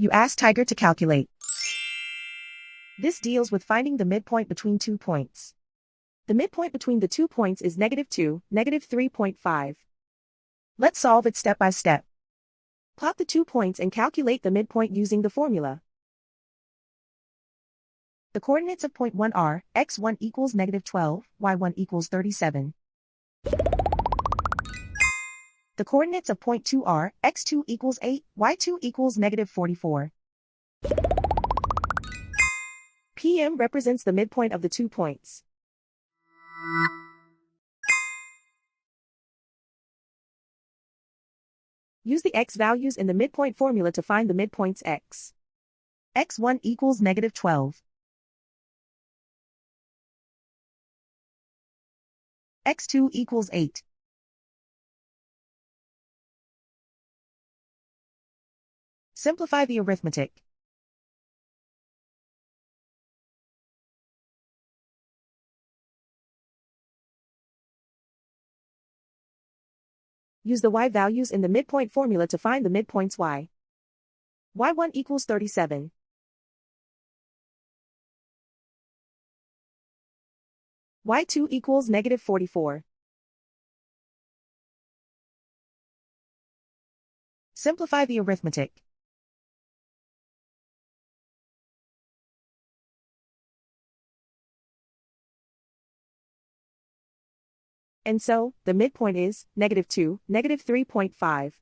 You ask Tiger to calculate. This deals with finding the midpoint between 2 points. The midpoint between the 2 points is -2, -3.5. Let's solve it step by step. Plot the 2 points and calculate the midpoint using the formula. The coordinates of point 1 are, x1 equals -12, y1 equals 37. The coordinates of point 2 are, x2 equals 8, y2 equals -44. PM represents the midpoint of the 2 points. Use the x values in the midpoint formula to find the midpoints x. x1 equals -12. x2 equals 8. Simplify the arithmetic. Use the y values in the midpoint formula to find the midpoints y. y1 equals 37. y2 equals -44. Simplify the arithmetic. And so, the midpoint is -2, -3.5.